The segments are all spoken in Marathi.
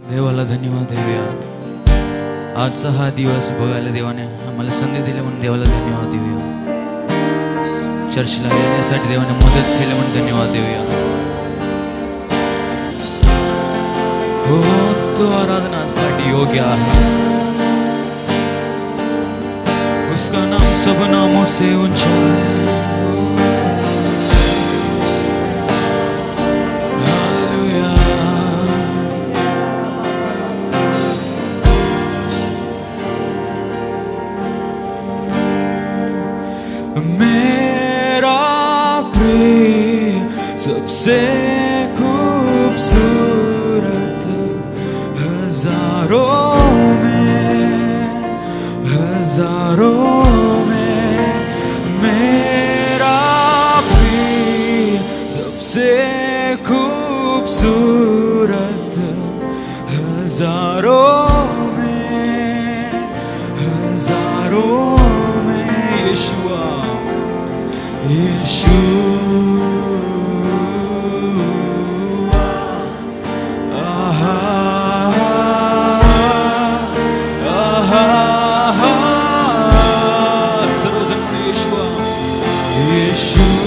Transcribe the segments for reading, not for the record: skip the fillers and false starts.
देवाला धन्यवाद देऊया. आजचा हा दिवस बघायला देवाने आम्हाला संधी दिली म्हणून देवाला धन्यवाद देऊया. चर्चला येण्यासाठी देवाने मदत केली म्हणून धन्यवाद देऊया. हो, तो आराधनासाठी योग्य आहे. उसका नाम सब नामों से ऊंचा है. मेरा प्रिय सबसे खूबसूरत हजारों में मेरा प्रिय सबसे खूबसूरत हजारों में यीशुआ सर्वजन म्हणून यीशुआ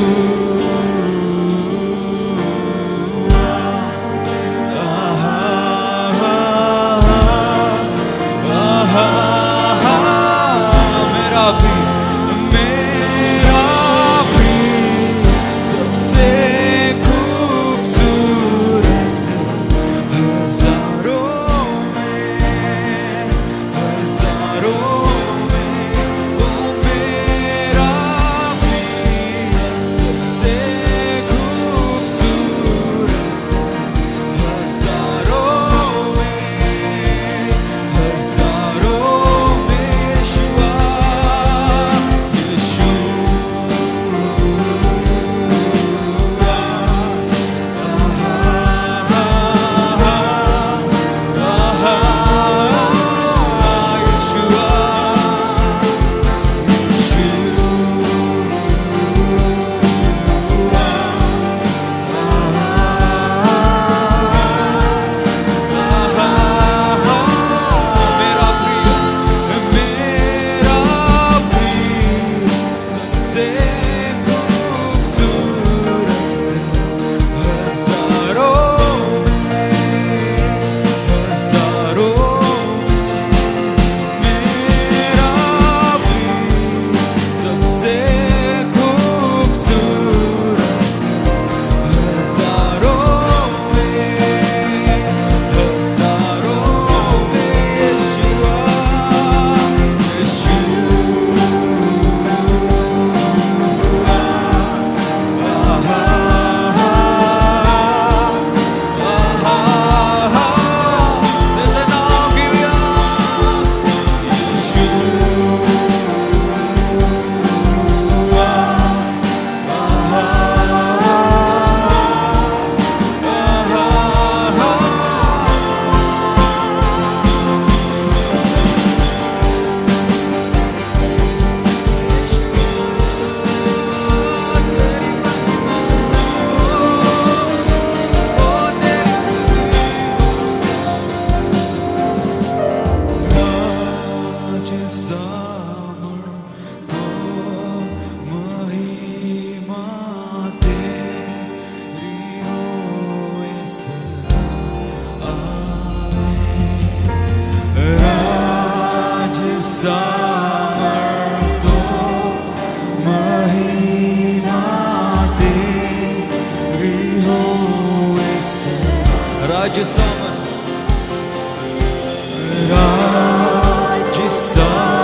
राज्य सामर्थ्य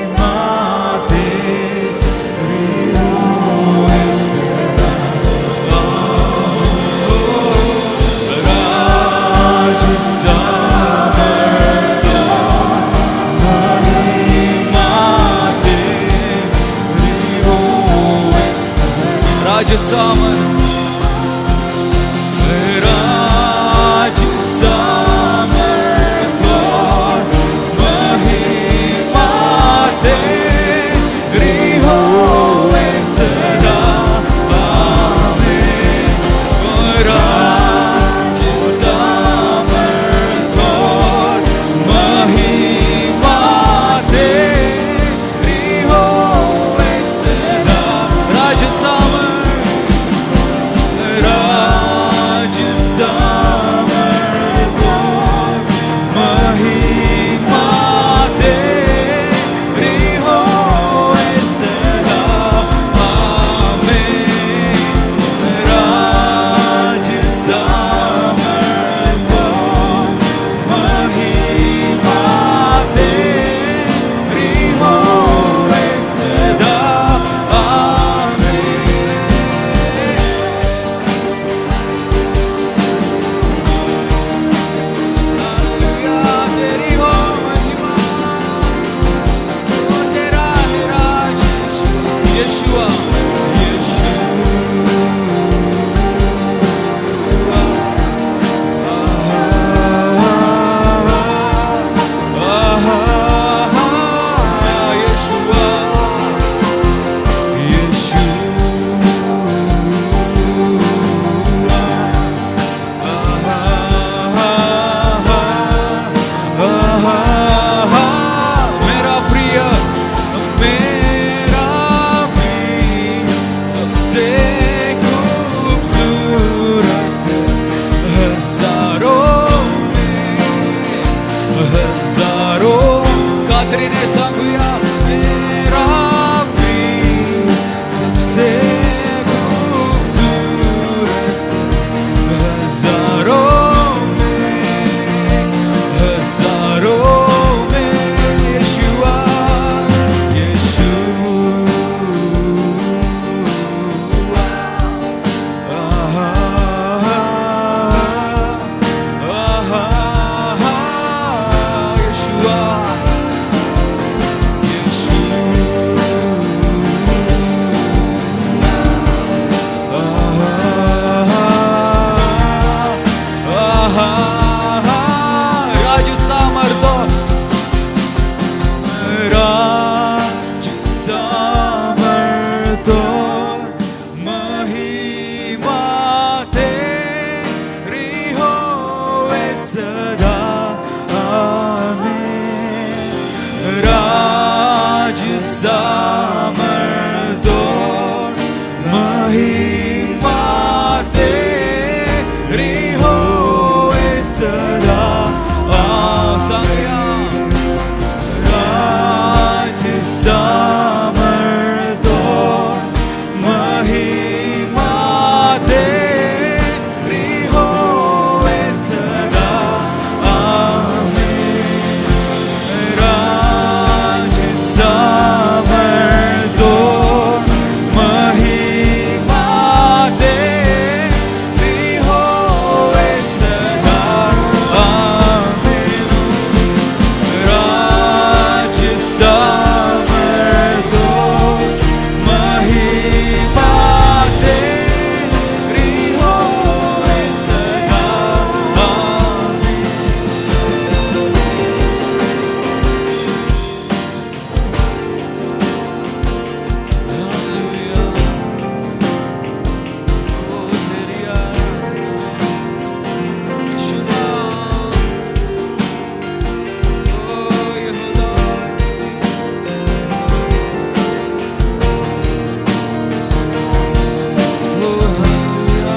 महिमा तेरी होए सदा. राज्य सामर्थ्य महिमा तेरी होए सदा. राज्य सामर्थ्य Ra री होवे सदा सांगूया राज सामर्थ्य महिमा तेरी होवे सदा आमीन राज सामर्थ्य महिमा तेरी होवे सदा आमीन राज सामर्थ्य महिमा तेरी होवे सदा आमीन हालेलुया ओ तेरी यीशु नाम ओ यहोवा ओ हालेलुया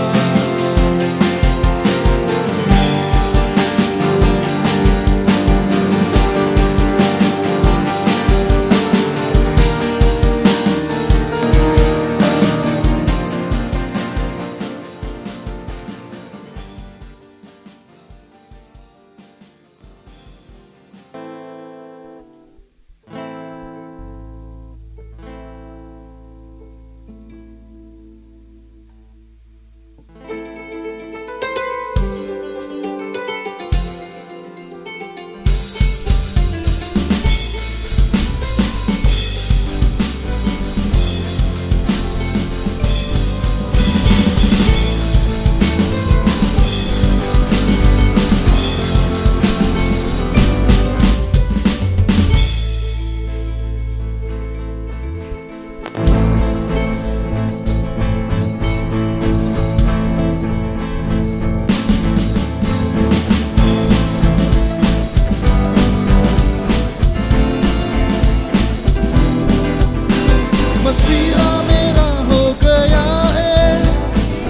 मसीहा मेरा हो गया है,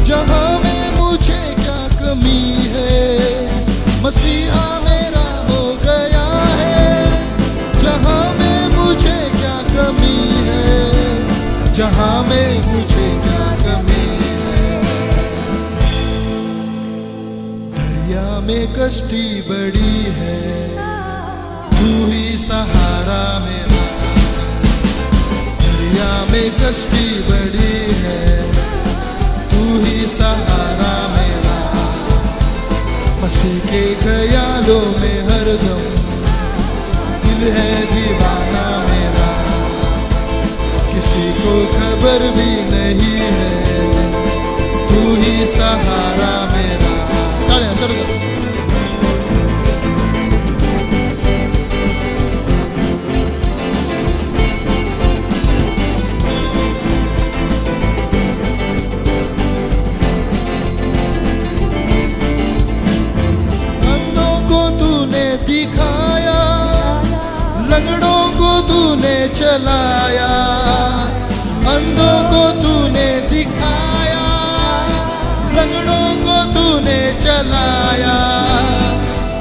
जहां में मुझे क्या कमी है। मसीहा मेरा हो गया है, जहां में मुझे क्या कमी है, जहां में मुझे क्या कमी है। दरिया में कश्ती बड़ी है, तू ही सहारा मेरा। दरिया में कश्ती बड़ी है, तू ही सहारा मेरा। मसीह के ख्यालों में हरदम दिल है दीवाना मेरा। किसी को खबर भी नहीं है, तू ही सहारा मेरा। तालियां सर दिखाया, लंगड़ों को तूने चलाया। अंधों को तूने दिखाया, लंगड़ों को तूने चलाया।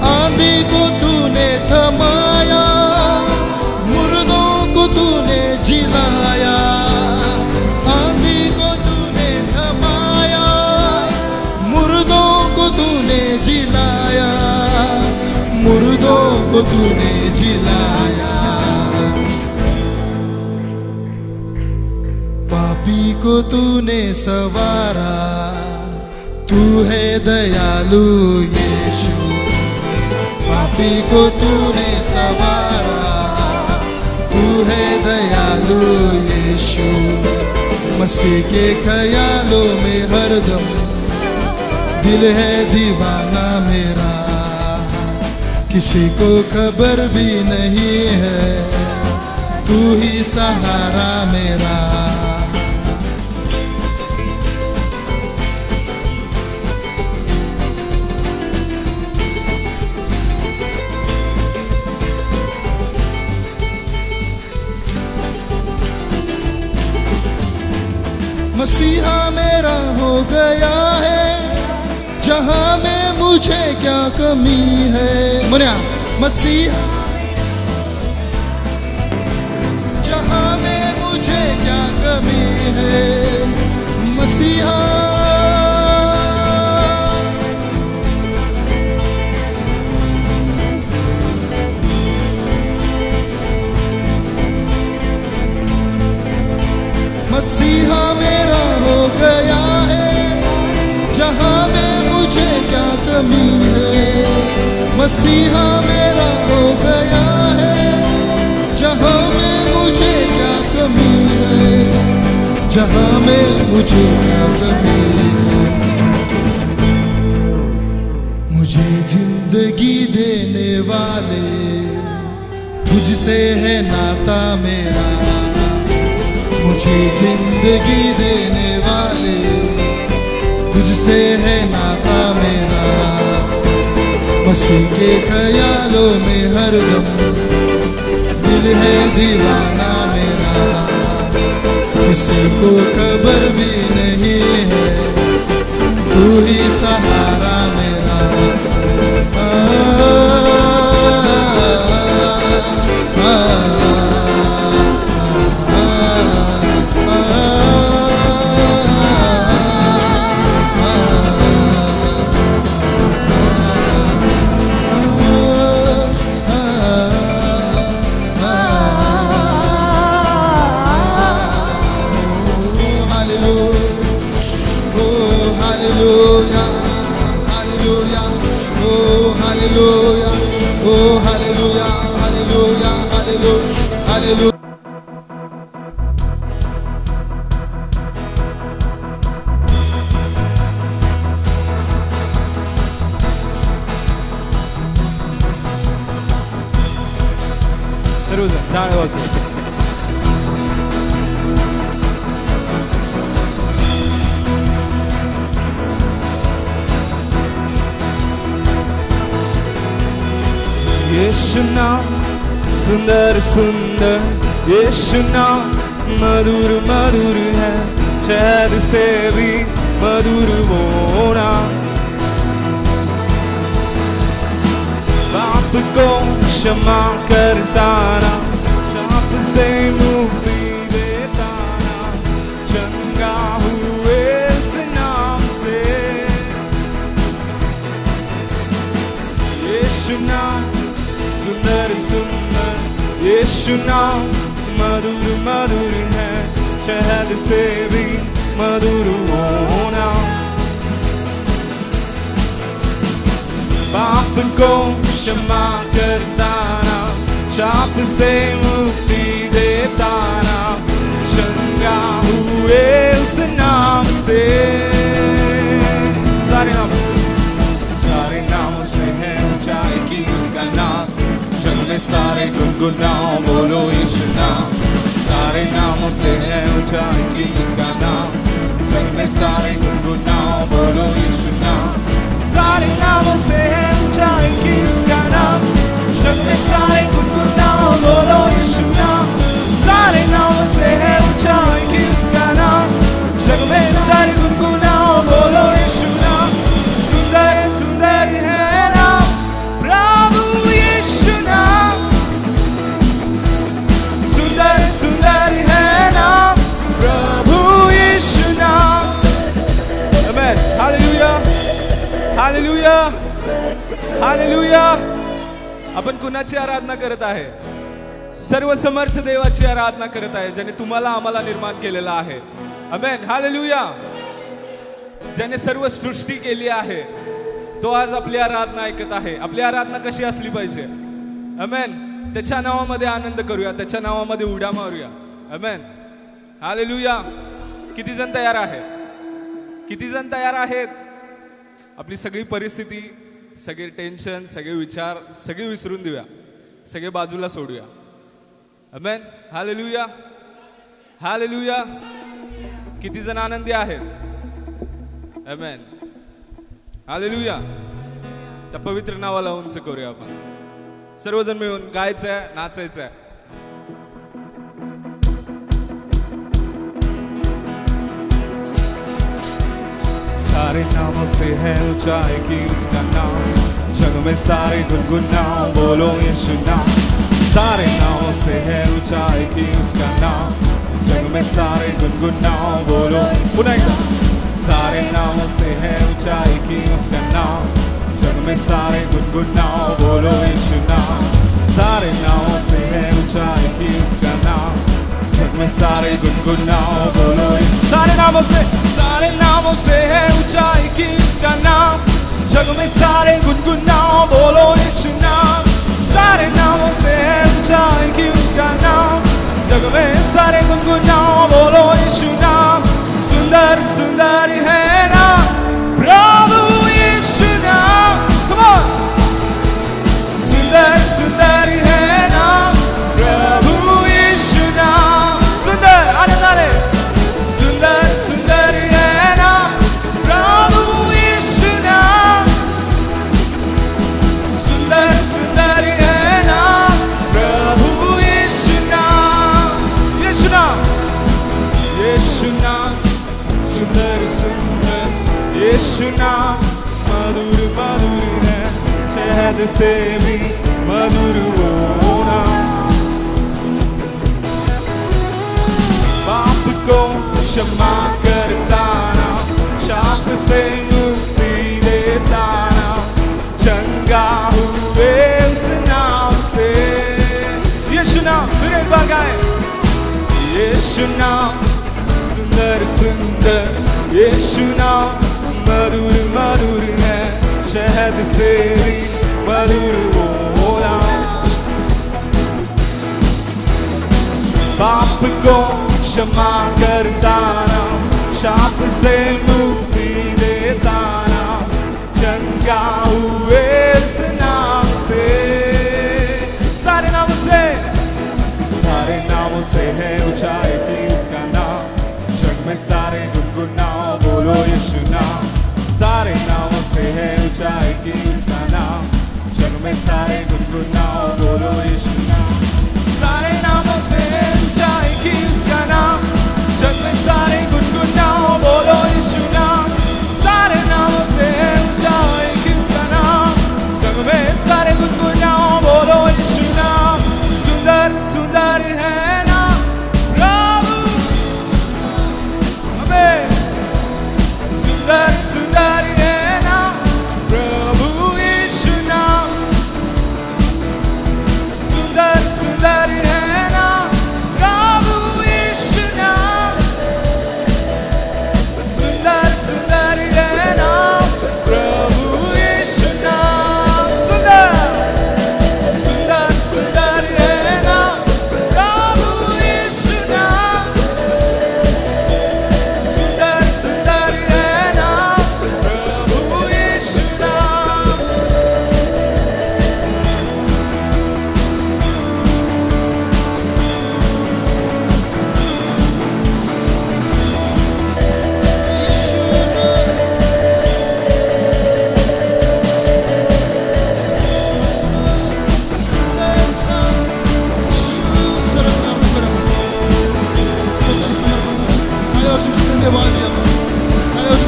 आंधी को तूने थमाया, मुर्दों को तूने जिलाया। आंधी को तूने थमाया, मुर्दों को तूने जिलाया। मुर्दों को तूने जिलाया। पापी को तूने सवारा, तू है दयालु यीशु। पापी को तूने सवारा, तू है दयालु यीशु। मसीह के ख्यालों में हरदम दिल है दीवाना मेरा। किसी को खबर भी नहीं है, तू ही सहारा मेरा। मसीहा मेरा हो गया है, जहां मुझे क्या कमी है मुन्या मसीहा जहां में मुझे क्या कमी है मसीहा मसीहा मेरा हो गया है जहां में मुझे क्या कमी है मसीहा मेरा हो गया है जहां में मुझे क्या कमी है जहां में मुझे क्या कमी है मुझे जिंदगी देने वाले तुझसे है नाता मेरा मुझे जिंदगी देने वाले तुझसे है नाता मेरा मसीह के ख्यालों में हरदम दिल है दीवाना मेरा किसी को खबर भी नहीं है तू ही सहारा मेरा Oh, hallelujah, hallelujah, hallelujah, hallelujah. सर्वजण टाळ्या वाजवा. यीशु नाम सुंदर सुंदर यीशु नाम मधुर मधुर है शहद से भी मधुर वो नाम पाप को क्षमा करता ना शाप से मुक्ति देता ना चंगा हुए इस नाम से यीशु नाम सुंदर सुंदर यीशु नाम मधुर मधुर है शहद से भी मधुर होना पाप को क्षमा करता ना शाप से मुक्ति देता ना चंगा हुए उस नाम से सारे नामों से है ऊंचाई की उसका नाम जग में सारे गुनगुनाओ बोलो यीशु नाम सारे नामों से है ऊंचाई की उसका नाम जग में सारे गुनगुनाओ बोलो यीशु नाम सारे नामों से है ऊंचाई की उसका नाम जग में सारे गुनगुनाओ बोलो यीशु नाम सारे नामों से है ऊंचाई की उसका नाम जग में सारे गुनगुनाओ बोलो यीशु नाम सुंदर सुंदर है नाम प्रभु यीशु नाम सुंदर सुंदर है नाम प्रभु यीशु नाम आमेन हालेलुया हालेलुया हालेलुया आपण कुणाची आराधना करत आहे सर्व समर्थ देवाची आराधना करत आहे ज्याने तुम्हाला आम्हाला निर्माण केलेला आहे आमेन हालेलुया ज्याने सर्व सृष्टी केली आहे तो आज आपली आराधना ऐकत आहे आपली आराधना कशी असली पाहिजे आमेन त्याच्या नावामध्ये आनंद करूया त्याच्या नावामध्ये उड्या मारूया आमेन हालेलुया किती जण तयार आहेत किती जण तयार आहेत आपली सगळी परिस्थिती सगळे टेन्शन सगळे विचार सगळे विसरून देऊया सगळे बाजूला सोडूया आमेन हालेलुया हालेलुया किती जण आनंदी आहेत आमेन हालेलुया त्या पवित्र नावाला उंच करूया आपण सर्वजण मिळून गायचं आहे नाचायचं आहे सारे नामों से है ऊंचाई की उसका नाम, जग में सारे गुनगुनाओ बोलो यीशु नाम। सारे नामों से है ऊंचाई की उसका नाम, जग में सारे गुनगुनाओ बोलो। पुनः एक बार। सारे नामों से है ऊंचाई की उसका नाम, जग में सारे गुनगुनाओ बोलो यीशु नाम। सारे नामों से है ऊंचाई की उसका नाम, जग में सारे गुनगुनाओ बोलो। सारे नामों से है ऊंचाई की उसका नाम, जग में सारे गुनगुनाओ बोलो यीशु नाम। सारे नामों से है ऊंचाई की उसका नाम, जग में सारे गुनगुनाओ बोलो यीशु नाम। सुंदर सुंदर है नाम प्रभु यीशु नाम। Come on। सुंदर सुंदर है नाम प्रभु यीशु नाम। सुंदर आनंद आने। सुंदर सुंदर है नाम प्रभु यीशु नाम। सुंदर सुंदर है नाम प्रभु यीशु नाम। यीशु नाम, यीशु नाम सुंदर सुंदर, यीशु नाम मधुर मधुर है, शहद से भी मधुर वो नाम। पाप को क्षमा करता नाम, शाप से मुक्ति देता नाम, चंगा हुए उस नाम से। यीशु नाम फिर एक बार गाएं। यीशु नाम सुंदर सुंदर, यीशु नाम मधुर मधुर है, शहद से भी मधुर वो नाम। पाप को क्षमा करता नाम, शाप से मुक्ति देता नाम, चंगा हुए उस नाम से। सारे नामों से है ऊंचाई की उसका नाम, जग में सारे गुनगुनाओ बोलो यीशु नाम। सारे नामों से है ऊंचाई की उसका नाम, जग में सारे गुनगुनाओ बोलो यीशु नाम। सारे नामों से है ऊंचाई की उसका नाम, जग में सारे गुनगुनाओ बोलो यीशु नाम। सारे नामों से है ऊंचाई की उसका नाम, जग में सारे गुनगुनाओ बोलो यीशु नाम। सुंदर सुंदर है नाम प्रभु, आमीन। सुंदर सुंदर है नाम प्रभु यीशु नाम। सुंदर सुंदर है नाम प्रभु यीशु नाम। सुंदर सुंदर है नाम प्रभु यीशु नाम। सुंदर सुंदर सुंदर है नाम प्रभु यीशु नाम। सुंदर सुंदर है नाम प्रभु यीशु नाम।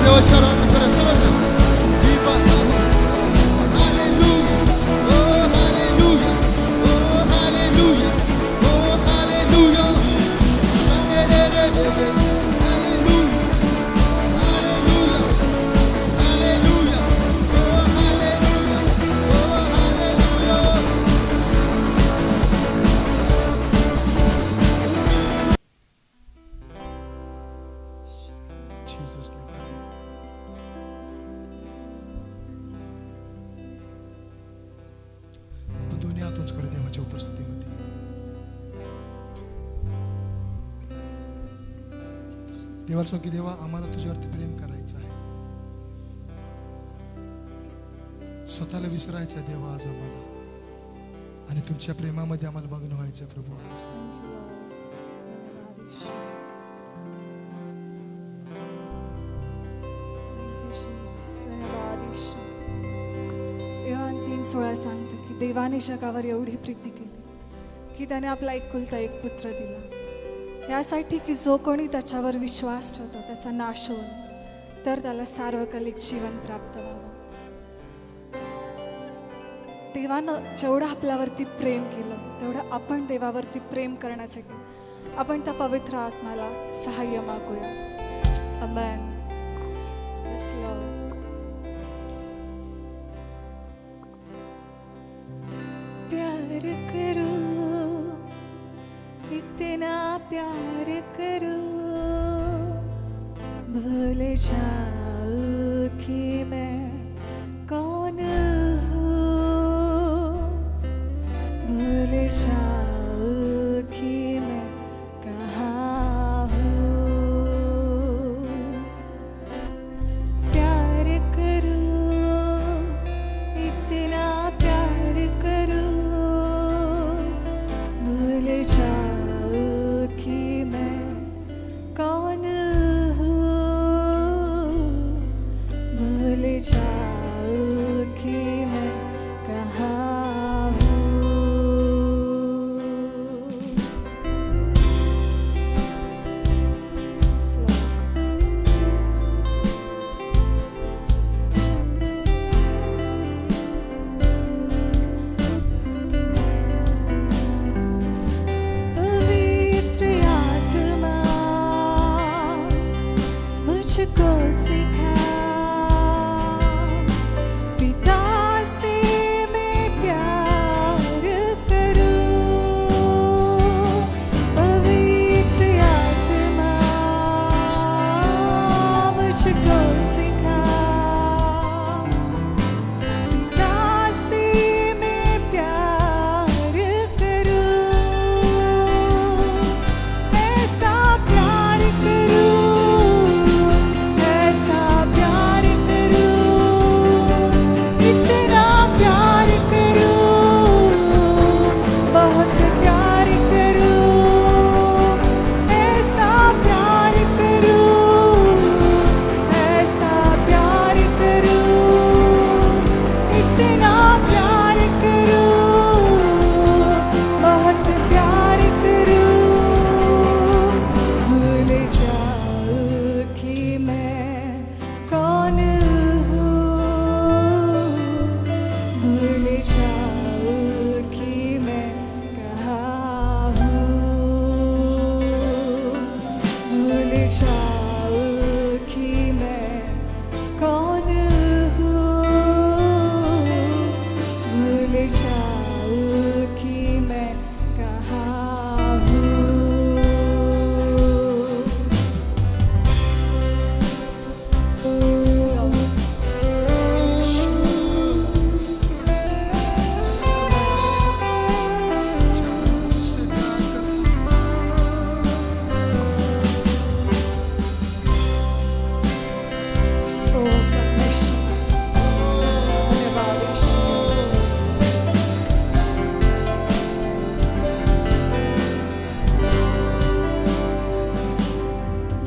देवाच्या आराधना करा सर्वजण. Jesus name. आपण दोन्ही हात उंच करू देवाच्या उपस्थितीमध्ये. देवाला सांग की देवा आम्हाला तुझ्यावरती प्रेम करायचं आहे, स्वतःला विसरायचं आहे देवा आज आम्हाला, आणि तुमच्या प्रेमामध्ये आम्हाला मग्न व्हायचं प्रभू आज. योहान 3:16 सांगतं की देवाने जगावर एवढी प्रीती केली की त्याने आपला एकुलता एक पुत्र दिला, यासाठी की जो कोणी त्याच्यावर विश्वास ठेवतो त्याचा नाश होईल तर त्याला सार्वकालिक जीवन प्राप्त व्हावं. देवानं जेवढं आपल्यावरती प्रेम केलं तेवढं आपण देवावरती प्रेम करण्यासाठी आपण त्या पवित्र आत्म्याला सहाय्य मागूया. आमेन. Yes, Lord. प्यार करूं, इतना प्यार करूं, भूल जाऊं कि मैं कौन हूँ, भूल जाऊं कि मैं कहाँ हूँ. प्यार करूं, इतना प्यार करूं, भूल जाऊं कि मैं कौन हूँ, भूल जाऊं कि मैं कहाँ हूँ. पवित्र आत्मा मुझको सिखा, पिता से मैं प्यार करूं. पवित्र आत्मा मुझको सिखा, पिता से मैं प्यार करूं. ऐसा प्यार करूं, ऐसा प्यार करूं, इतना प्यार करूं, बहुत प्यार करूं. ऐसा प्यार करूं, ऐसा प्यार करूं, इतना प्यार करूं, बहुत प्यार करूं. भूल जाऊं कि मैं कौन हूँ, भूल जाऊं कि मैं कहाँ हूँ, भूल जाऊं कि मैं कौन हूँ, भूल जाऊं कि मैं कहाँ हूँ.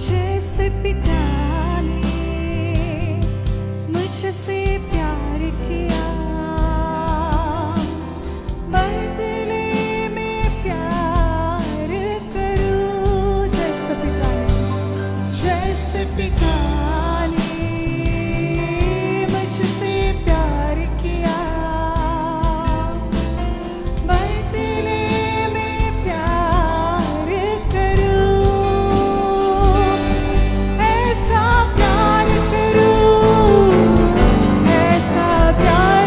जैसे पिता ने मुझसे प्यार किया, बदले में प्यार करूं. जैसे पिता ने मुझसे प्यार किया, बदले में प्यार करूं. ऐसा प्यार करूं, ऐसा प्यार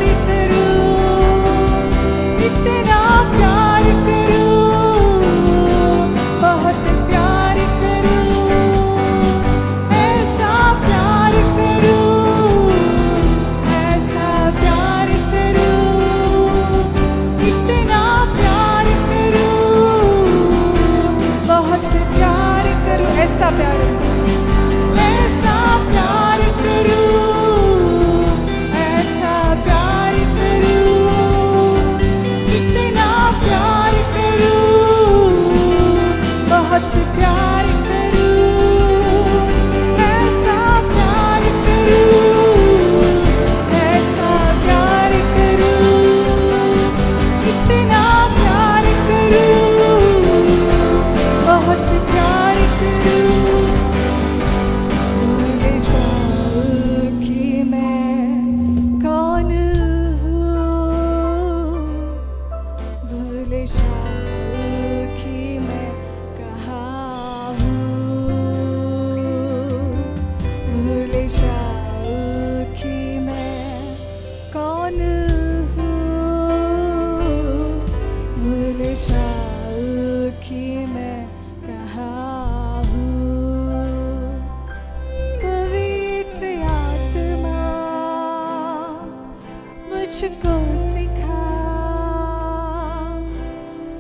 मुझको सिखा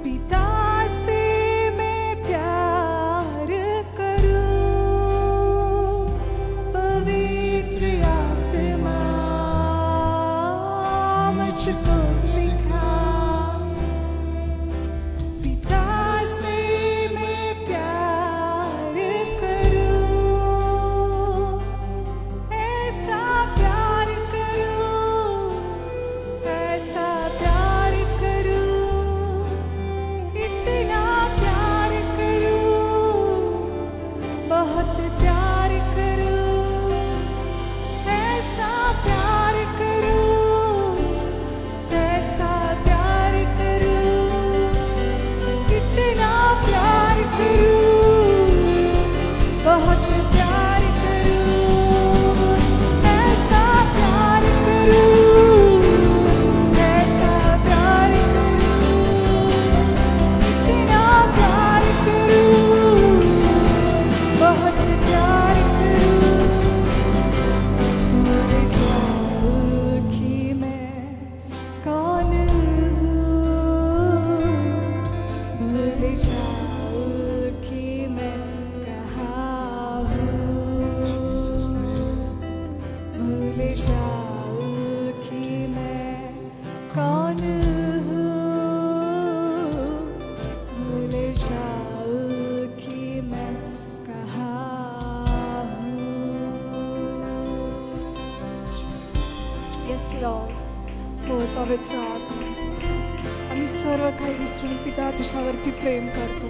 पिता से मैं प्यार करूं, पवित्र आत्मा मुझको सिखा पिता से मैं प्यार करूं, ऐसा प्यार करूं, ऐसा प्यार करूं, इतना प्यार करूं, बहुत प्यार करूं, ऐसा प्यार करूं, ऐसा प्यार करूं, इतना प्यार करूं, बहुत प्यार करूं, ऐसा प्यार करूं, ऐसा प्यार करूं, इतना प्यार करूं, बहुत प्यार करूं। भूल जाऊं कि मैं कौन हूँ, भूल जाऊं कि मैं कहाँ हूँ, Jesus' name. भूल जाऊं कि मैं कौन हूँ, भूल जाऊं कि मैं कहाँ हूँ। Yes, Lord. हो पवित्र आत्मा, आम्ही सर्व काही विसरून पिता तुझ्यावरती प्रेम करतो.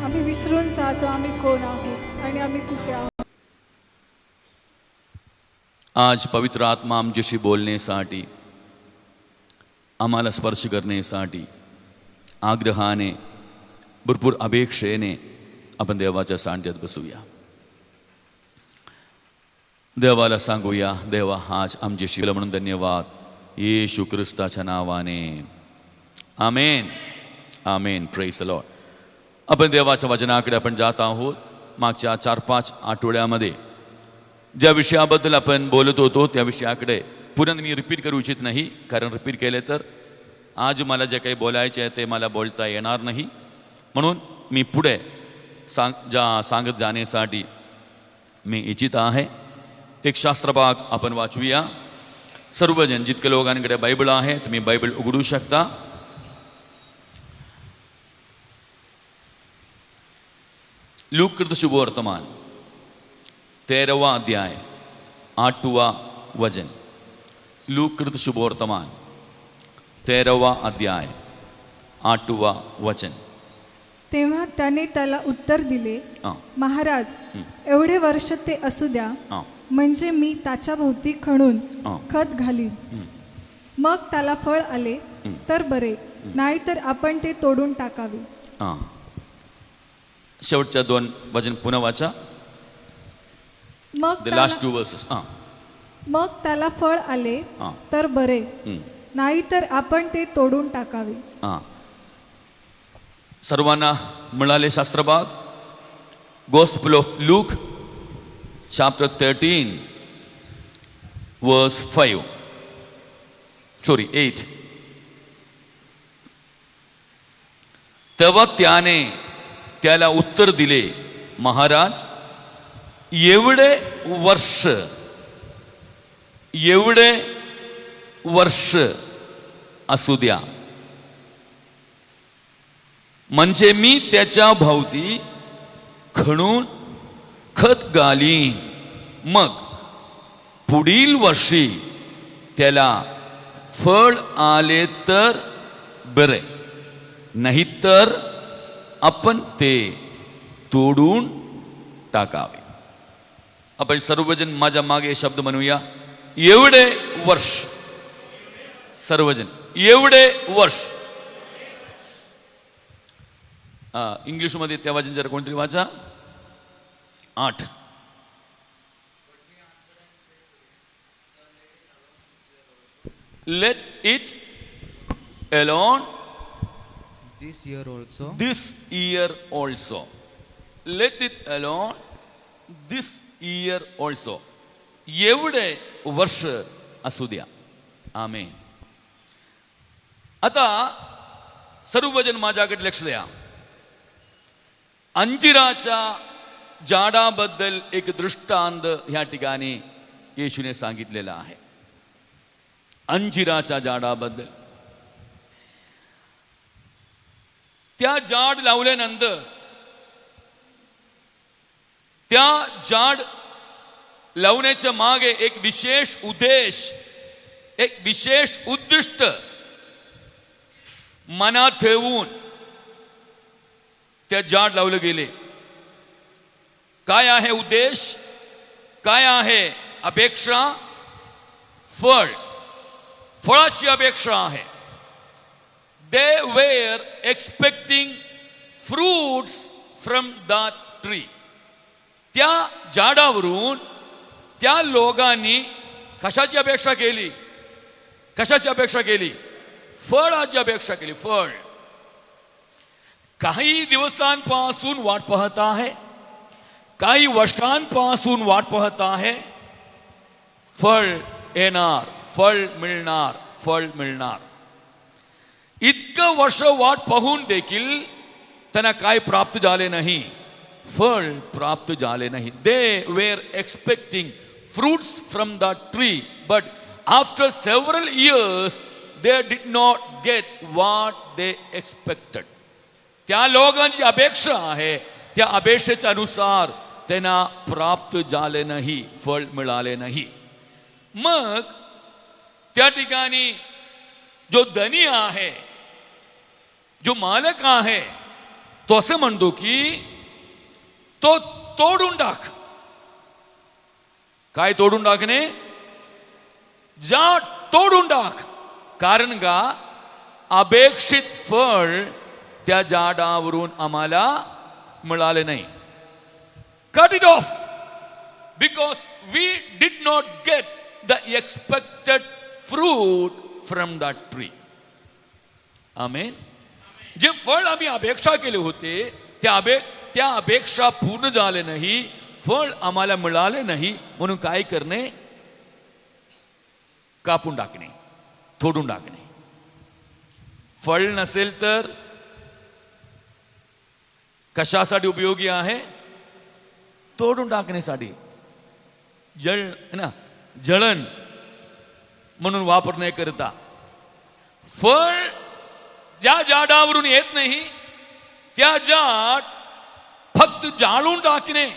आम्ही विसरून जातो आम्ही कोण आहोत आणि आम्ही कुठे आहोत. आज पवित्र आत्मा आमच्याशी बोलण्यासाठी, आम्हाला स्पर्श करण्यासाठी आग्रहाने, भरपूर अपेक्षेने आपण देवाच्या सानिध्यात बसूया. देवाला सांगूया, देवा आज आमच्याशी बोला म्हणून धन्यवाद, येशू ख्रिस्ताच्या नावाने. आमेन, आमेन. Praise the Lord. आपण देवाच्या वचनाकडे आपण जात आहोत. मागच्या 4-5 आठवड्यामध्ये ज्या विषयाबद्दल आपण बोलत होतो त्या विषयाकडे पुन्हा मी रिपीट करू इच्छित नाही, कारण रिपीट केले तर आज मला जे काही बोलायचे आहे ते मला बोलता येणार नाही. म्हणून मी पुढे सांगत जाण्यासाठी मी इच्छित आहे. एक शास्त्रभाग आपण वाचूया. सर्वजण जितके लोकांकडे बायबल आहे तुम्ही बायबल उघडू शकता. लूका शुभवर्तमान 13वा अध्याय 8वा वचन. लूका शुभवर्तमान 13वा अध्याय 8वा वचन. तेव्हा त्याने त्याला उत्तर दिले, हां महाराज, एवढे वर्ष ते असू द्या, हां म्हणजे मी त्याच्या भोवती खणून हां. खत घालीन. मग त्याला फळ आले तर बरे, नाहीतर आपण ते तोडून टाकावे. हां. शेवटच्या 2 वचन पुन्हा वाचा. मग द लास्ट 2 वर्सेस. हां मग त्याला फळ आले हां. तर बरे, हं. नाहीतर आपण ते तोडून टाकावे. हां. सर्वांना मिळाले शास्त्रभाग. गॉस्पेल ऑफ लूक चॅप्टर 13 वर्स 8. तेव्हा त्याने त्याला उत्तर दिले, महाराज, एवढे वर्ष असू द्या, म्हणजे मी त्याच्या भोवती खणून खत घालीन. मग पुढील वर्षी त्याला फळ आले तर बरे, नाहीतर आपण ते तोडून टाकावे. आपण सर्वजण माझ्या मागे शब्द म्हणूया, एवढे वर्ष. सर्वजण एवढे वर्ष. इंग्लिशमध्ये त्या वचन जरा कोणतरी वाचा. 8. Let it alone This year also. this year also. Let it alone this year also. एवढे वर्ष असू द्या. आमेन. आता सर्वजण माझ्याकडे लक्ष द्या. अंजिराच्या झाडाबद्दल एक दृष्टांत ह्या ठिकाणी येशूने सांगितलेला आहे. अंजिराच्या झाडाबद्दल. त्या झाड लावल्यानंतर त्या झाड लावण्याच्या मागे एक विशेष उद्देश, एक विशेष उद्दिष्ट मनात ठेवून त्या झाड लावले गेले. काय आहे उद्देश? काय आहे अपेक्षा? फळ, फळाची अपेक्षा आहे. They were expecting fruits from that tree. त्या झाडावरून त्या लोकांनी कशाची अपेक्षा केली? कशाची अपेक्षा केली? फळाची अपेक्षा केली. फळ. काही दिवसांपासून वाट पाहत आहे, काही वर्षांपासून वाट पाहत आहे. फळ येणार, फळ मिळणार, फळ मिळणार. इतकं वर्ष वाट पाहून देखील त्यांना काय प्राप्त झाले नाही, फळ प्राप्त झाले नाही. They were expecting fruits from the tree, but after several years they did not gate what they expected. त्या लोकांची अपेक्षा आहे, त्या अपेक्षेच्या अनुसार त्यांना प्राप्त झाले नाही, फळ मिळाले नाही. मग त्या ठिकाणी जो धनी आहे, जो मालक आहे, तो असं म्हणतो की तो तोडून टाक. काय तोडून टाकणे? झाड तोडून टाक. कारण का? अपेक्षित फळ त्या झाडावरून आम्हाला मिळाले नाही. Cut it off because we did not get the expected fruit from the tree. आमेन. जे फळ आम्ही अपेक्षा केले होते त्या अपेक्षा पूर्ण झाले नाही, फळ आम्हाला मिळाले नाही. म्हणून काय करणे? कापून टाकणे, तोडून टाकणे. फळ नसेल तर कशासाठी उपयोगी आहे? तोडून टाकण्यासाठी. जळण म्हणून वापरण्याकरिता. फळ ज्या झाडावरून येत नाही, त्या झाड फक्त जाळून टाकणे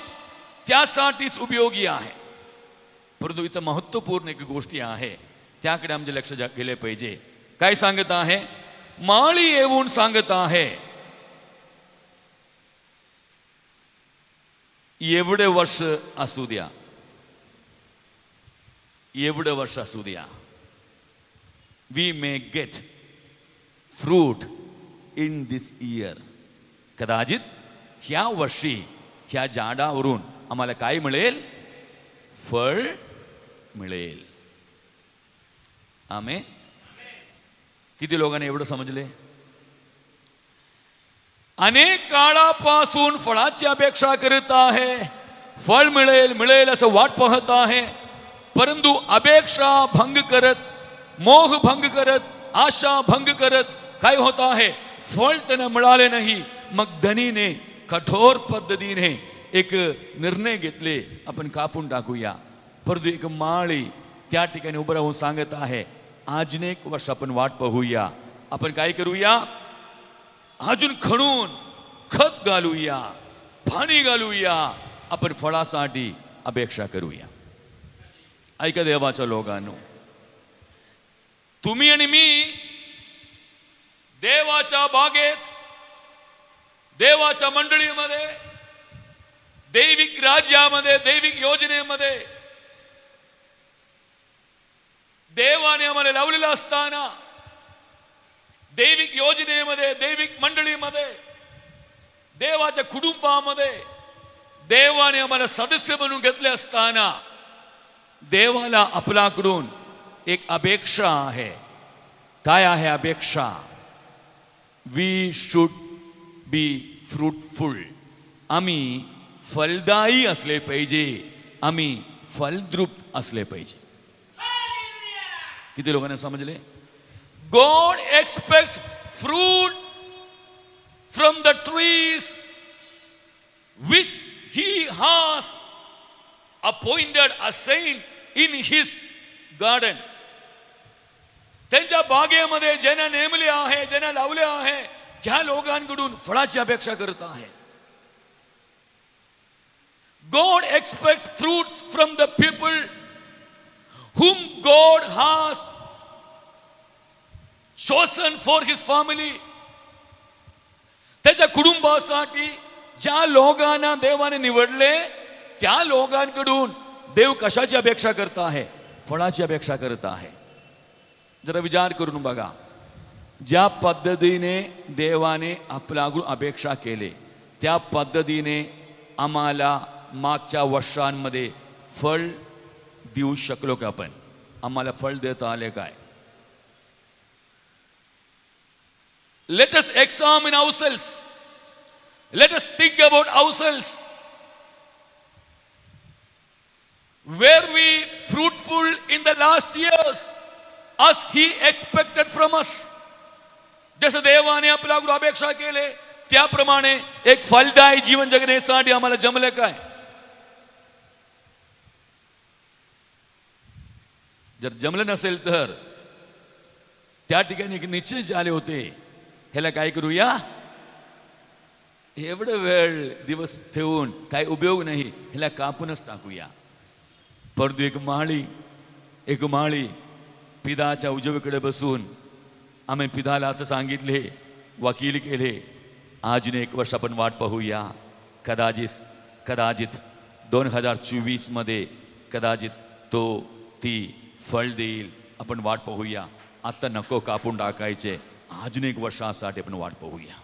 त्यासाठीच उपयोगी आहे. परंतु इथं महत्वपूर्ण एक गोष्टी आहे, त्याकडे आमचे लक्ष गेले पाहिजे. काय सांगत आहे? माळी येऊन सांगत आहे, एवढे वर्ष असू द्या, एवढे वर्ष असू द्या, we may get fruit in this year. कदाचित ह्या वर्षी ह्या झाडावरून आम्हाला काय मिळेल? फळ मिळेल. आमेन. किती लोकांनी एवढं समजले? अनेक काळापासून फळाची अपेक्षा करत आहे, फळ मिळेल मिळेल असं वाट पाहत आहे. परंतु अपेक्षा भंग करत, मोह भंग करत, आशा भंग करत काय होत आहे? फळ त्यांना मिळाले नाही. मग धनीने कठोर पद्धतीने एक निर्णय घेतले, आपण कापून टाकूया. परंतु एक माळी त्या ठिकाणी उभं राहून सांगत आहे, अजून एक वर्ष आपण वाट पाहूया. आपण काय करूया? अजून खणून खत घालूया, पाणी घालूया, आपण फळासाठी अपेक्षा करूया. ऐका देवाच्या लोकांनो, तुम्ही आणि मी देवाच्या बागेत, देवाच्या मंडळीमध्ये, दैविक राज्यामध्ये, दैविक योजनेमध्ये देवाने आम्हाला लावलेलं असताना, दैविक योजनेमध्ये, दैविक मंडळीमध्ये, देवाच्या कुटुंबामध्ये देवाने आम्हाला सदस्य म्हणून घेतले असताना, देवाला आपल्याकडून एक अपेक्षा आहे. काय आहे अपेक्षा? We should be fruitful. आम्ही फलदायी असले पाहिजे, आम्ही फलद्रूप असले पाहिजे. किती लोकांना समजले? God expects fruit from the trees which He has appointed a saint in His garden. त्यांच्या बागेमध्ये ज्यांना नेमले आहे, ज्यांना लावले आहे, त्या लोकांकडून फळाची अपेक्षा करत आहे. God expects fruits from the people whom God has chosen for His family. त्याच्या कुटुंबासाठी ज्या लोकांना देवाने निवडले त्या लोकांकडून देव कशाची अपेक्षा करत आहे? फळाची अपेक्षा करत आहे. जरा विचार करून बघा, ज्या पद्धतीने देवाने आपल्याकडून अपेक्षा केले त्या पद्धतीने आम्हाला मागच्या वर्षांमध्ये फळ देऊ शकलो का? आपण आम्हाला फळ देता आले काय? Let us examine ourselves. Let us think about ourselves. Were we fruitful in the last years as He expected from us? जसं देवाने आपल्याकडून अपेक्षा केले त्याप्रमाणे एक फलदायी जीवन जगण्यासाठी आम्हाला जमले काय? जर जमलं नसेल तर त्या ठिकाणी एक निश्चित झाले होते, ह्याला काय करूया, एवढं वेळ दिवस ठेवून काय उपयोग नाही, ह्याला कापूनच टाकूया. परंतु एक माळी पिताच्या उजवीकडे बसून आम्ही पिताला असं सांगितले, वकील केले, अजून 1 वर्ष आपण वाट पाहूया. कदाचित 2024 मध्ये कदाचित ती फळ देईल. आपण वाट पाहूया. आता नको कापून टाकायचे, अजून 1 वर्षासाठी आपण वाट पाहूया.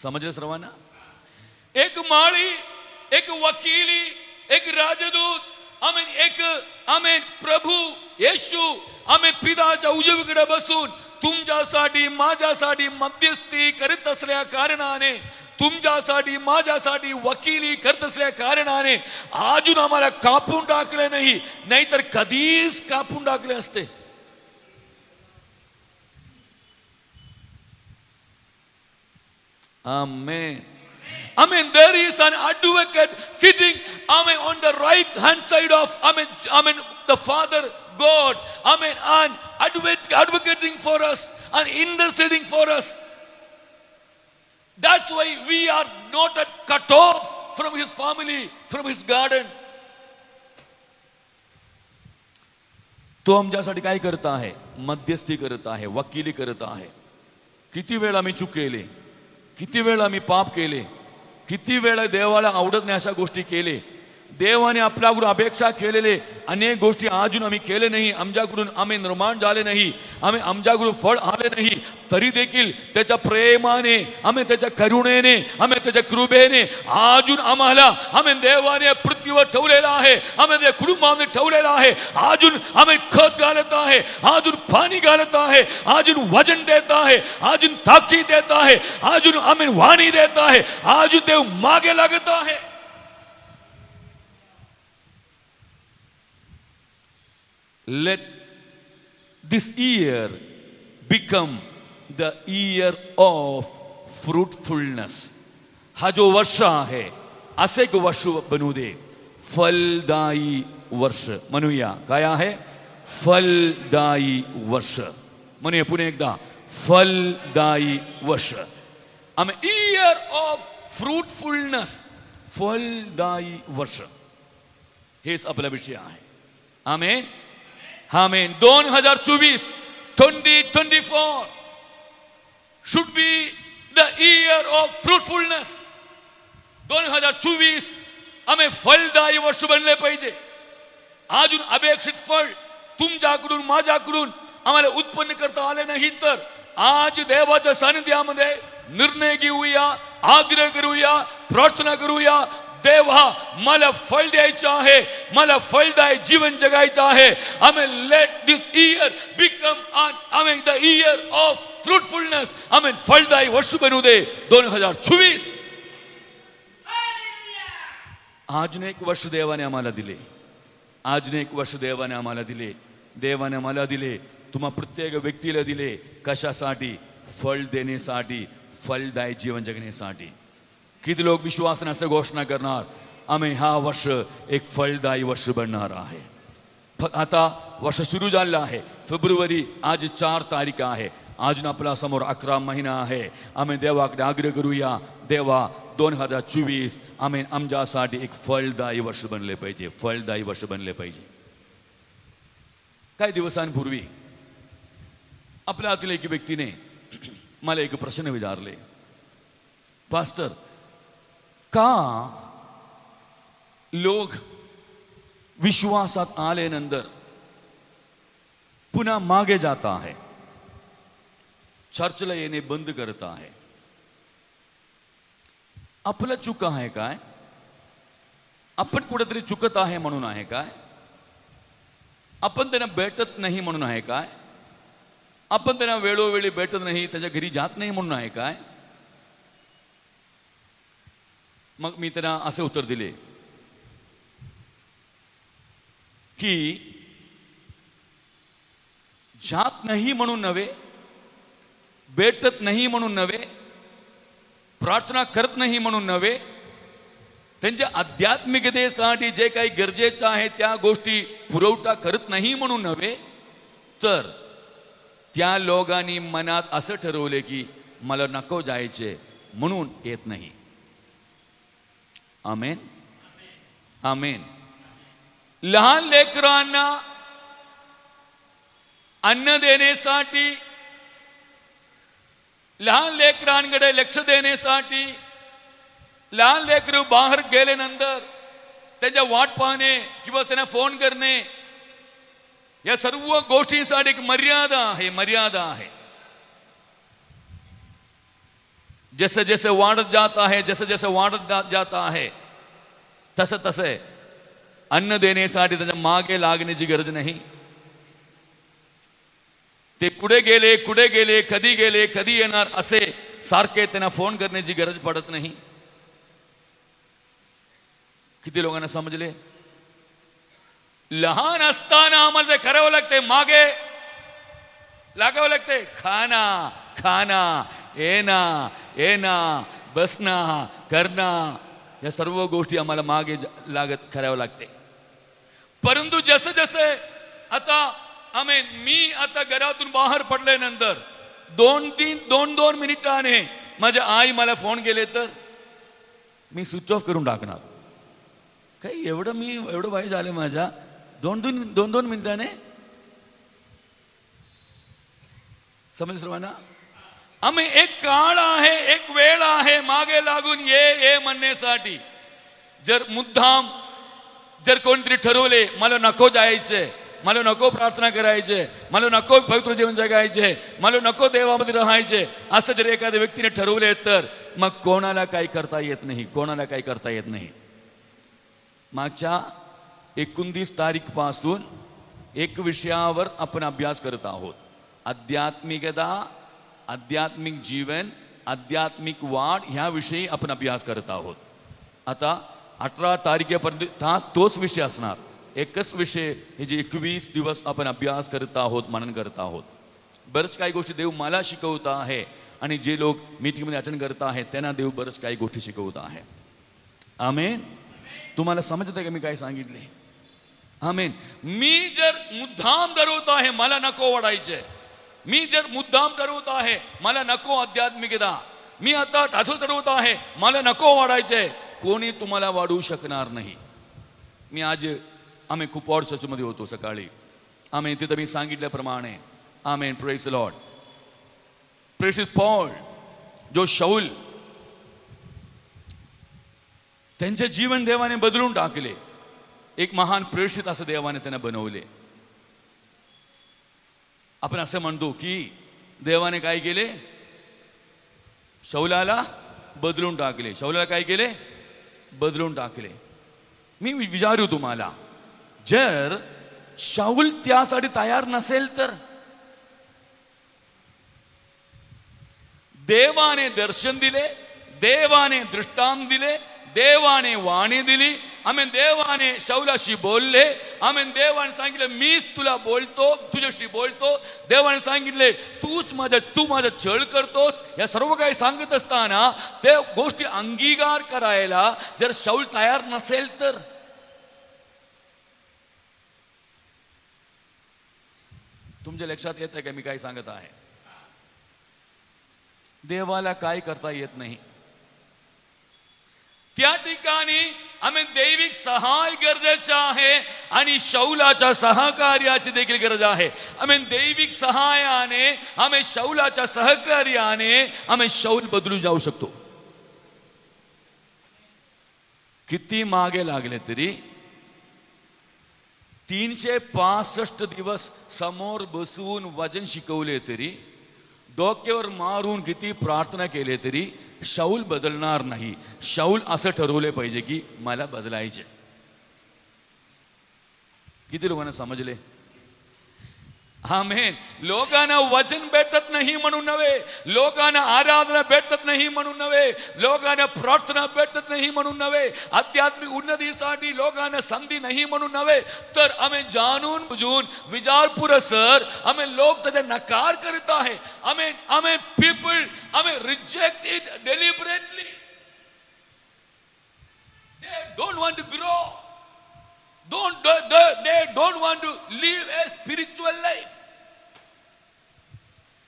समजलं सर्वांना? एक माळी, एक वकिली, एक राजदूत, आमेन प्रभू येशू पिताच्या उजवीकडे बसून तुमच्यासाठी माझ्यासाठी मध्यस्थी करीत असल्या कारणाने, तुमच्यासाठी माझ्यासाठी वकिली करत असल्या कारणाने अजून आम्हाला कापून टाकले नाही, नाहीतर कधीच कापून टाकले असते. Amen. There is an advocate sitting, on the right hand side of, the Father God, and advocating for us and interceding for us. That's why we are not cut off from His family, from His garden. तो आमच्यासाठी काय करत आहे? मध्यस्थी करत आहे, वकिली करत आहे. किती वेळा आम्ही चूक केले, किती वेळा आम्ही पाप केले, किती वेळा देवाला आवडत नाही अशा गोष्टी केले. देवाने आपल्याकडून अपेक्षा केलेले अनेक गोष्टी अजून आम्ही केले नाही, आमच्याकडून आम्ही निर्माण झाले नाही, आमच्याकडून फळ आले नाही. तरी देखील त्याच्या प्रेमाने, त्याच्या करुणेने, त्याच्या कृपेने अजून आम्हाला देवाने पृथ्वीवर ठेवलेला आहे, त्या कुटुंबामध्ये ठेवलेला आहे. अजून खत घालत आहे, अजून पाणी घालत आहे, अजून वजन देत आहे, अजून ताकीद देत आहे, अजून वाणी देत आहे, अजून देव मागे लागत आहे. Let this year become the year of fruitfulness. हा जो वर्ष आहे असे एक वर्ष बनू दे, फलदायी वर्ष म्हणूया. काय आहे? फलदायी वर्ष म्हणूया. पुन्हा एकदा, फलदायी वर्ष. Year of fruitfulness, फलदायी वर्ष, हेच आपला विषय आहे. आमेन. 2024 should be the year of fruitfulness. 2024 फलदायी वर्ष बनले पाहिजे. अजून अपेक्षित फळ तुमच्याकडून माझ्याकडून आम्हाला उत्पन्न करता आले नाही, तर आज देवाच्या सानिध्यामध्ये निर्णय घेऊया, आग्रह करूया, प्रार्थना करूया. देवा, मला फळ द्यायचं आहे, मला फलदायी जीवन जगायचं आहे. Let this year become the year of fruitfulness. फलदायी वर्ष बनू दे 2024. अजून 1 वर्ष देवाने आम्हाला दिले, अजून 1 वर्ष देवाने आम्हाला दिले. देवाने आम्हाला दिले तुम्हा प्रत्येक व्यक्तीला दिले कशासाठी? फळ देण्यासाठी, फलदायी जीवन जगण्यासाठी. किती लोक विश्वासाने असं घोषणा करणार, आम्ही हा वर्ष एक फलदायी वर्ष बनणार आहे. आता वर्ष सुरू झालं आहे. फेब्रुवारी आज 4 तारीख आहे. अजून आपल्या समोर 11 महिना आहे. आम्ही देवाकडे आग्रह करूया, देवा 2024 आम्ही आमच्यासाठी एक फलदायी वर्ष बनले पाहिजे, फलदायी वर्ष बनले पाहिजे. काही दिवसांपूर्वी आपल्या आतील एका व्यक्तीने मला एक प्रश्न विचारले, पास्टर, का लोक विश्वासात आल्यानंतर पुन्हा मागे जात आहे, चर्चला येणे बंद करत आहे? आपलं चूक आहे काय? आपण कुठेतरी चुकत आहे म्हणून आहे काय? आपण त्यांना भेटत नाही म्हणून आहे काय? आपण त्यांना वेळोवेळी भेटत नाही, त्याच्या घरी जात नाही म्हणून आहे काय? मग मी त्यांना असे उत्तर दिले की जात नाही म्हणून नव्हे, भेटत नाही म्हणून नव्हे, प्रार्थना करत नाही म्हणून नव्हे, त्यांच्या आध्यात्मिकतेसाठी जे काही गरजेचं आहे त्या गोष्टी पुरवठा करत नाही म्हणून नव्हे, तर त्या लोकांनी मनात असं ठरवले की मला नको जायचे म्हणून येत नाही. आमेन, आमेन. लहान लेकरांना अन्न देण्यासाठी, लहान लेकरांकडे लक्ष देण्यासाठी, लहान लेकरू बाहेर गेल्यानंतर त्याच्या वाट पाहणे किंवा त्यांना फोन करणे, या सर्व गोष्टींसाठी एक मर्यादा आहे, मर्यादा आहे. जसं जसं वाढत जात आहे, जसं जसं वाढत जात आहे, तसं तसं अन्न देण्यासाठी त्याच्या मागे लागण्याची गरज नाही. ते कुठे गेले, कुठे गेले, कधी येणार असे सारखे त्यांना फोन करण्याची गरज पडत नाही. किती लोकांना समजले? लहान असताना आम्हाला ते करावं लागते, मागे लागावं लागते. खाना खाना, येना बसना करना, या सर्व गोष्टी आम्हाला मागे लागत करावं लागते. परंतु जसं जसं आता मी आता घरातून बाहेर पडल्यानंतर 2 मिनिटाने माझ्या आई मला फोन केले तर मी स्विच ऑफ करून टाकणार. काही एवढं वाईट झालं माझ्या 2 मिनिटाने. समज सर्वांना? एक काळ आहे, एक वेळ आहे मागे लागून ये म्हणण्यासाठी. जर कोणतरी ठरवले मला नको जायचे, मला नको प्रार्थना करायचे, मला नको पवित्र जीवन जगायचे, मला नको देवामध्ये राहायचे, असं जर एखाद्या व्यक्तीने ठरवले तर मग कोणाला काही करता येत नाही, कोणाला काही करता येत नाही. मागच्या 29 तारीख पासून एक विषयावर आपण अभ्यास करत आहोत. आध्यात्मिकता, आध्यात्मिक जीवन, आध्यात्मिक वाढ ह्याविषयी आपण अभ्यास करत आहोत. आता 18 तारखेपर्यंत तोच विषय असणार. एकच विषय हे जे 21 दिवस आपण अभ्यास करत आहोत, मनन करत आहोत. बरंच काही गोष्टी देव मला शिकवत आहे आणि जे लोक मीटिंगमध्ये अटेंड करत आहेत त्यांना देव बरंच काही गोष्टी शिकवत आहे. आमेन. तुम्हाला समजत आहे का मी काय सांगितले? आमेन. मी जर मुद्दाम ठरवत आहे मला नको वाढायचे, मी जर मुद्दाम ठरवत आहे मला नको आध्यात्मिकता, मी आता असं ठरवत आहे मला नको वाढायचे, कोणी तुम्हाला वाढवू शकणार नाही. मी आज आम्ही खूप वॉर्ड चर्चमध्ये होतो सकाळी. तिथं मी सांगितल्याप्रमाणे आमेन, प्रेज द लॉर्ड. प्रेषित पौल जो शाऊल, त्यांचे जीवन देवाने बदलून टाकले. एक महान प्रेषित असं देवाने त्यांना बनवले. आपण असं म्हणतो की देवाने काय केले? शाऊलाला बदलून टाकले. शाऊलाला काय केले? बदलून टाकले. मी विचारू तुम्हाला, जर शाऊल त्यासाठी तयार नसेल तर? देवाने दर्शन दिले, देवाने दृष्टांत दिले, देवाने वाणी दिली, आमेन, देवाने शौलाशी बोलले. आमेन, देवाने सांगितले मीच तुला बोलतो, तुझ्याशी बोलतो. देवाने सांगितले तू माझा छळ करतोस. या सर्व काही सांगत असताना ते गोष्टी अंगीकार करायला जर शौल तयार नसेल तर, तुमच्या लक्षात येत आहे का मी काय सांगत आहे? देवाला काय करता येत नाही. त्या ठिकाणी आम्ही दैविक सहाय गरजेचा आहे आणि शौलाच्या सहकार्याची देखील गरज आहे. आम्ही दैविक सहायाने, आम्ही शौलाच्या सहकार्याने आम्ही शौल बदलू जाऊ शकतो. किती मागे लागले तरी 365 दिवस समोर बसून वचन शिकवले तरी, डोक्यावर मारून किती प्रार्थना केले तरी शौल बदलणार नाही. शौल असं ठरवले पाहिजे की मला बदलायचे. किती लोकांना समजले? आमेन. लोकांना वचन भेटत नाही म्हणून नव्हे, लोकांना आराधना भेटत नाही म्हणून नव्हे, लोकांना प्रार्थना भेटत नाही म्हणून नव्हे, आध्यात्मिक उन्नतीसाठी लोकांना संधी नाही म्हणून नव्हे, तर आम्ही जाणून बुजून विचारपूर्वक आम्ही लोक त्याचा नकार करीत आहे. आम्ही पीपल आम्ही reject it deliberately. They don't want to grow. They don't want to live a spiritual life.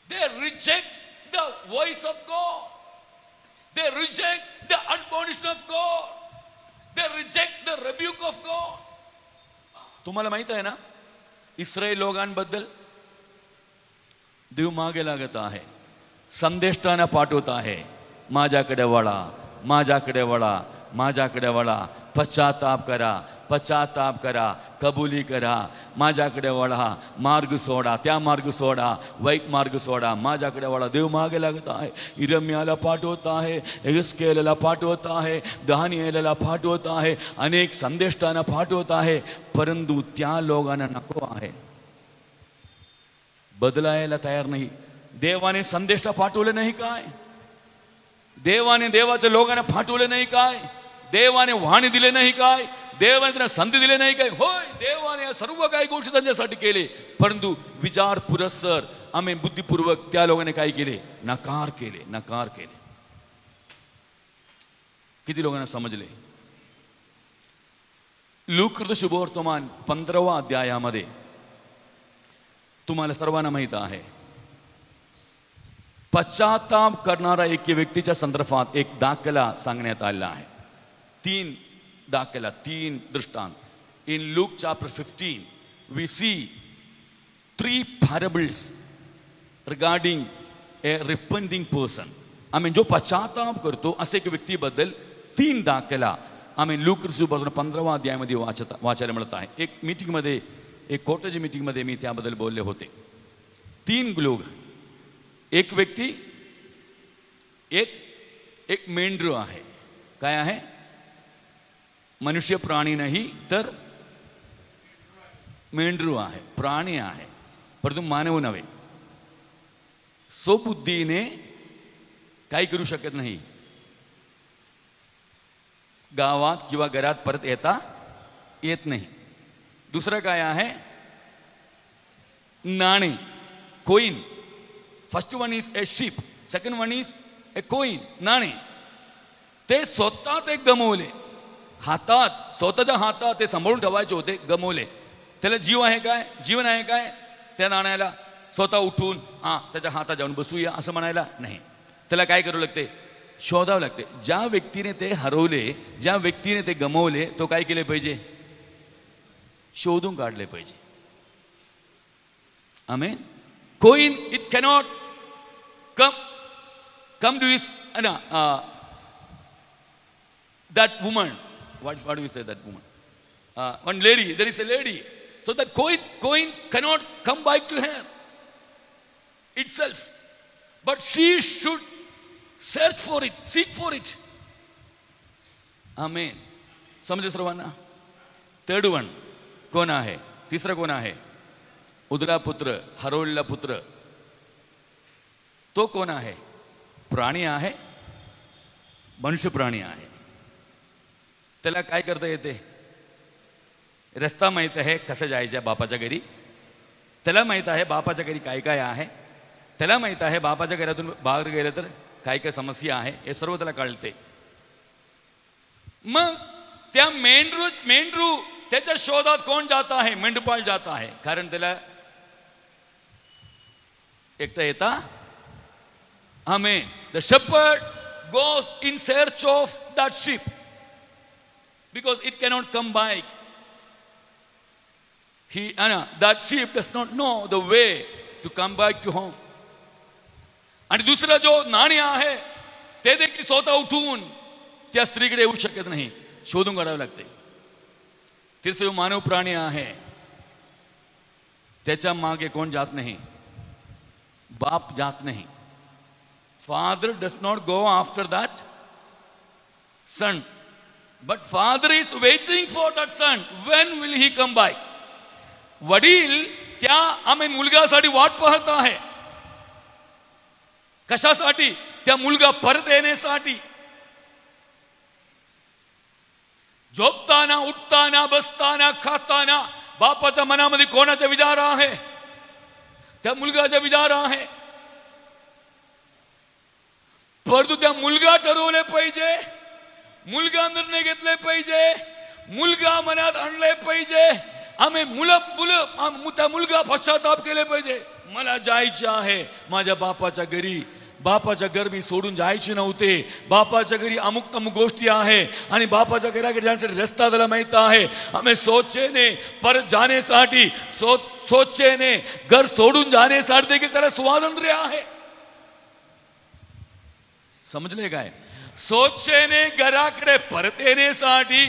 They reject the voice of God. They reject the admonition of God. They reject the rebuke of God. तुम्हाला माहित आहे ना इस्रायल लोकांबद्दल? देव मागे लागत आहे, संदेष्टाना पाठवत आहे, माझ्याकडे वळा, माझ्याकडे वळा, माझ्याकडे वळा, पश्चाताप करा, पश्चाताप करा, कबुली करा, माझ्याकडे वळा, मार्ग सोडा, त्या मार्ग सोडा, वाईट मार्ग सोडा, माझ्याकडे वळा. देव मागे लागत आहे. इरम्याला पाठवत आहे, एगस्केलला पाठवत आहे, दानिएलला पाठवत आहे, अनेक संदेष्टांना पाठवत आहे, परंतु त्या लोकांना नको आहे, बदलायला तयार नाही. देवाने संदेष्टा पाठवले नाही काय? देवाने देवाच्या लोकांना पाठवले नाही काय? देवाने वाणी दिले नाही काय? देवाने त्यांना संधी दिले नाही काय? होय, देवाने या सर्व काही गोष्टी त्यांच्यासाठी केले, परंतु विचारपूर्वक आम्ही बुद्धिपूर्वक त्या लोकांनी काय केले? नकार केले, नकार केले. किती लोकांना समजले? लूका शुभवर्तमान 15व्या अध्यायामध्ये तुम्हाला सर्वांना माहित आहे, पश्चाताप करणारा एक व्यक्तीच्या संदर्भात एक दाखला सांगण्यात आलेला आहे. 3 दाखला, 3 दृष्टांत. In Luke chapter 15 we see 3 parables regarding a repenting person. आम्ही जो पश्चाताप करतो असे एक व्यक्तीबद्दल 3 दाखला आम्ही लूक 15व्या अध्यायामध्ये वाचायला मिळत आहे. एक मीटिंगमध्ये, एक कोर्टाच्या मीटिंगमध्ये मी त्याबद्दल बोलले होते. 3 लोक, एक व्यक्ती, एक मेंढरू आहे. काय आहे? मनुष्य प्राणी नाही तर मेंढरू आहे, प्राणी आहे, परंतु मानव नव्हे. स्वबुद्धीने काही करू शकत नाही, गावात किंवा घरात परत येत नाही. दुसरं काय आहे? नाणे, coin. First one is a sheep, second one is a coin, नाणे. ते स्वतः ते गमवले, हातात, स्वतःच्या हातात ते सांभाळून ठेवायचे होते, गमवले. त्याला जीव आहे काय? जीवन आहे काय त्या नाण्याला? स्वतः उठून त्याच्या हातात जाऊन बसूया असं म्हणायला नाही. त्याला काय करावं लागते? शोधावं लागते. ज्या व्यक्तीने ते हरवले, ज्या व्यक्तीने ते गमवले, तो काय केले पाहिजे? शोधून काढले पाहिजे. आमेन. Coin it cannot come to his that woman. What do we say that woman? One lady, there is a lady. So that coin cannot come back to her itself, but she should search for it, seek for it. Amen. समझे सर्वांना? थर्ड वन कोण आहे? तिसरं कोण आहे? उदरा पुत्र, हरवलेला पुत्र. तो कोण आहे? प्राणी आहे, मनुष्य प्राणी आहे. त्याला काय करता येते? रस्ता माहीत आहे कसं जायचं बापाच्या घरी, त्याला माहीत आहे बापाच्या घरी काय काय आहे, त्याला माहीत आहे बापाच्या घरातून बाहेर गेलं तर काय काय समस्या आहे, हे सर्व त्याला कळते. मग त्या मेंढरू त्याच्या शोधात कोण जात आहे? मेंढपाळ जात आहे, कारण त्याला एकटा येता. आमेन. The shepherd goes in search of that sheep because it cannot come back. That sheep does not know the way to come back to home. आणि दुसरा जो नाणी आहे ते देखील स्वतः उठून त्या स्त्रीकडे येऊ शकत नाही, शोधून काढावे लागते. तिथे जो मानव प्राणी आहे त्याच्या मागे कोण जात नाही? बाप जात नाही. Father does not go after that son, but father is waiting for that son. When will he come back? वडील त्या मुलगासाठी वाट पाहत आहे. कशासाठी? त्या मुलगा परत येण्यासाठी. झोपताना, उठताना, बसताना, खाताना बापाच्या मनामध्ये कोणाचा विचार आहे? त्या मुलगाचा विचार आहे. परंतु त्या मुलगा ठरवले पाहिजे, मुलगा निर्णय घेतले पाहिजे, मुलगा मनात आणले पाहिजे. त्या मुलगा पश्चाताप केले पाहिजे. मला जायचे आहे माझ्या बापाच्या घरी. बापाच्या घर मी सोडून जायचे नव्हते. बापाच्या घरी अमुक तमुक गोष्टी आहे आणि बापाच्या घराकडे जाण्यासाठी रस्ता त्याला माहित आहे. सोचेने परत जाण्यासाठी, सोचेने घर सोडून जाण्यासाठी देखील त्याला स्वातंत्र्य आहे. समजले काय? सोचेने घराकडे परत येण्यासाठी,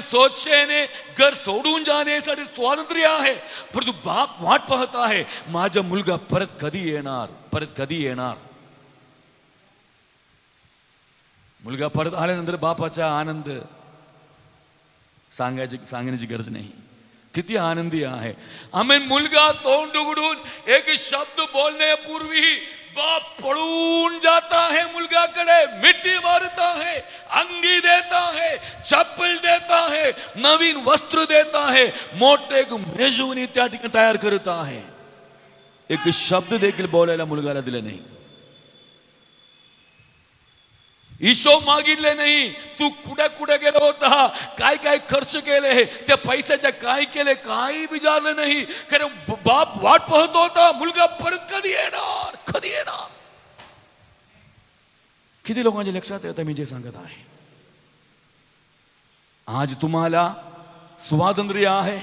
सोचेने घर सोडून जाण्यासाठी स्वातंत्र्य आहे. परंतु बाप वाट पाहत आहे, माझा मुलगा परत कधी येणार, परत कधी येणार. मुलगा परत आल्यानंतर बापाचा आनंद सांगण्याची गरज नाही. किती आनंदी आहे. मुलगा तोंड उघडून एक शब्द बोलण्यापूर्वी बाप पळून जाता है मुलगाकडे, मिठी मारता है, अंगी देता है, चप्पल देता है, नवीन वस्त्र देता है, मोठे मेजवानी त्या ठिकाणी तयार करत आहे. एक शब्द देखील बोलायला मुलगाला दिले नाही. हिशोब मागितले नाही. तू कुठे कुठे गेला होता, काय काय खर्च केले, त्या पैशाच्या काय केले, काही विचारलं नाही. कारण बाप वाट पाहत होता, मुलगा परत कधी येणार, कधी येणार. किती लोकांच्या लक्षात येतं मी जे सांगत आहे? आज तुम्हाला स्वातंत्र्य आहे.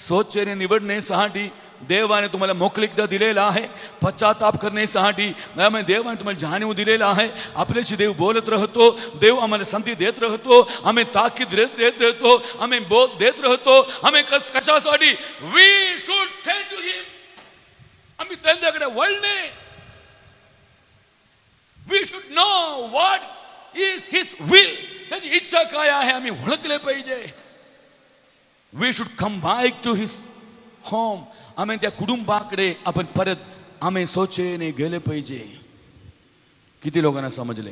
सोचेने निवडण्यासाठी देवाने तुम्हाला मोकळीकता दिलेला आहे. पश्चाताप करण्यासाठी देवाने तुम्हाला जाणीव दिलेला आहे. आपल्याशी देव बोलत राहतो. देव आम्हाला संधी देत राहतो. आम्ही ताकीद देत राहतो. आम्ही बोध देत राहतो. आम्ही कशासाठी? We should turn to him. आम्ही त्यांच्याकडे वळणे. We should know what is his will. त्याची इच्छा काय आहे आम्ही ओळखले पाहिजे. We should come back to his home. आम्ही त्या कुटुंबाकडे आपण परत सोचेने गेले पाहिजे. किती लोकांना समजले?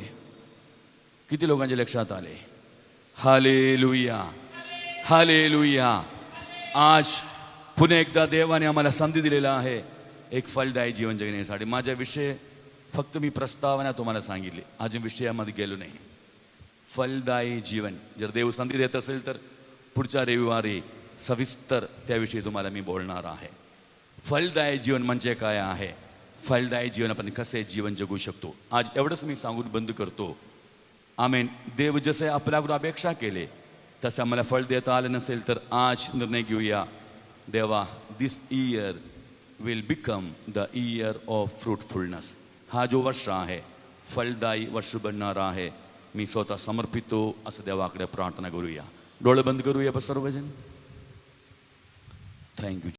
किती लोकांच्या लक्षात आले? Hallelujah, hallelujah. आज पुन्हा एकदा देवाने आम्हाला संधी दिलेला आहे एक फलदायी जीवन जगण्यासाठी. माझ्या विषय फक्त मी प्रस्तावना तुम्हाला सांगितली, अजून विषयामध्ये गेलो नाही. फलदायी जीवन जर देव संधी देत असेल तर पुढच्या रविवारी सविस्तर त्याविषयी तुम्हाला मी बोलणार आहे. फलदायी जीवन म्हणजे काय आहे, फलदायी जीवन आपण कसे जीवन जगू शकतो. आज एवढंच मी सांगून बंद करतो. आमेन. देव जसे आपल्याकडून अपेक्षा केले तसं आम्हाला फळ देता आलं नसेल तर आज निर्णय घेऊया, देवा, this year will become the year of fruitfulness. हा जो वर्ष आहे फलदायी वर्ष बनणार आहे. मी स्वतः समर्पितो असं देवाकडे प्रार्थना करूया. डोळे बंद करूया सर्वजण. थँक्यू.